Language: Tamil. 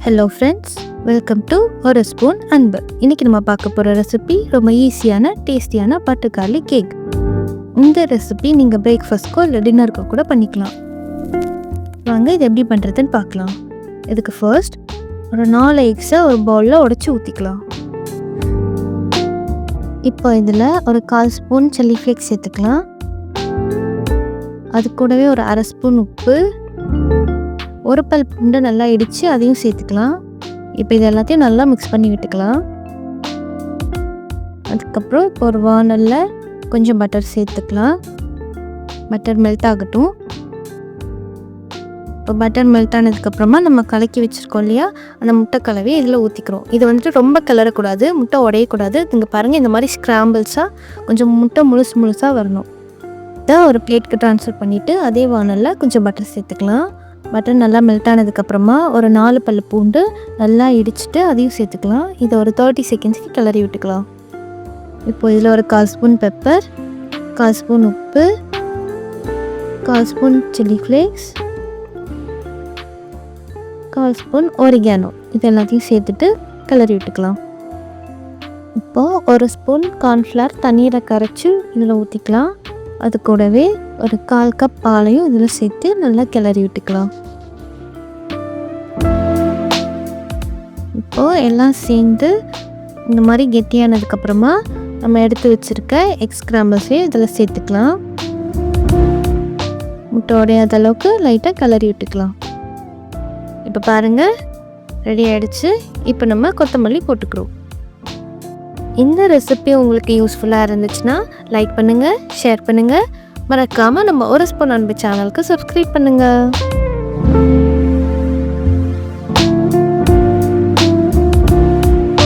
ஹலோ ஃப்ரெண்ட்ஸ், வெல்கம் டு ஒரு ஸ்பூன் அன்பு. இன்றைக்கி நம்ம பார்க்க போகிற ரெசிபி ரொம்ப ஈஸியான டேஸ்டியான பட்டுக்கார்லி கேக். இந்த ரெசிபி நீங்கள் பிரேக்ஃபாஸ்ட்க்கோ இல்லை டின்னருக்கோ கூட பண்ணிக்கலாம். வாங்க இது எப்படி பண்ணுறதுன்னு பார்க்கலாம். இதுக்கு ஃபர்ஸ்ட் ஒரு 4 எக்ஸை ஒரு பவுலில் உடச்சி ஊற்றிக்கலாம். இப்போ இதில் ஒரு 1/4 ஸ்பூன் சில்லி ஃப்ளேக்ஸ் சேர்த்துக்கலாம். அது கூடவே ஒரு 1/2 ஸ்பூன் உப்பு, ஒரு பல் பூண்டை நல்லா இடித்து அதையும் சேர்த்துக்கலாம். இப்போ இது எல்லாத்தையும் நல்லா மிக்ஸ் பண்ணி விட்டுக்கலாம். அதுக்கப்புறம் இப்போ ஒரு வானலில் கொஞ்சம் பட்டர் சேர்த்துக்கலாம். பட்டர் மெல்ட் ஆகட்டும். இப்போ பட்டர் மெல்ட் ஆனதுக்கப்புறமா நம்ம கலக்கி வச்சுருக்கோம் இல்லையா, அந்த முட்டை கலவையை இதில் ஊற்றிக்கிறோம். இது வந்துட்டு ரொம்ப கிளறக்கூடாது, முட்டை உடையக்கூடாது. இங்கே பாருங்கள், இந்த மாதிரி ஸ்க்ராம்பிள்ஸாக கொஞ்சம் முட்டை முழுசாக வரணும். இதை ஒரு பிளேட்க்கு ட்ரான்ஸ்ஃபர் பண்ணிவிட்டு அதே வானலில் கொஞ்சம் பட்டர் சேர்த்துக்கலாம். பட்டர் நல்லா மெல்ட் ஆனதுக்கப்புறமா ஒரு 4 பல் பூண்டு நல்லா இடிச்சுட்டு அதையும் சேர்த்துக்கலாம். இதை ஒரு 30 செகண்ட்ஸ்க்கு கிளறி விட்டுக்கலாம். இப்போ இதில் ஒரு 1/4 ஸ்பூன் பெப்பர், 1/4 ஸ்பூன் உப்பு, 1/4 spoon chilli flakes, 1/4 spoon oregano, இது எல்லாத்தையும் சேர்த்துட்டு கிளறி விட்டுக்கலாம். இப்போது ஒரு ஸ்பூன் கார்ன்ஃப்ளவர் தண்ணீரை கரைச்சி இதில் ஊற்றிக்கலாம். அது கூடவே ஒரு 1/4 கப் பாலையும் இதில் சேர்த்து நல்லா கிளறி விட்டுக்கலாம். இப்போது எல்லாம் சேர்ந்து இந்த மாதிரி கெட்டியானதுக்கப்புறமா நம்ம எடுத்து வச்சுருக்க எக் ஸ்க்ராம்பிள்ஸையும் இதில் சேர்த்துக்கலாம். முட்டை உடையாத அளவுக்கு லைட்டாக கிளறி விட்டுக்கலாம். இப்போ பாருங்கள், ரெடி ஆகிடுச்சு. இப்போ நம்ம கொத்தமல்லி போட்டுக்கிறோம். இந்த ரெசிபி உங்களுக்கு யூஸ்ஃபுல்லாக இருந்துச்சுன்னா லைக் பண்ணுங்கள், ஷேர் பண்ணுங்கள். மறக்காமல் நம்ம ஒரு ஸ்பூன் அன்பு சேனலுக்கு சப்ஸ்கிரைப் பண்ணுங்கள்.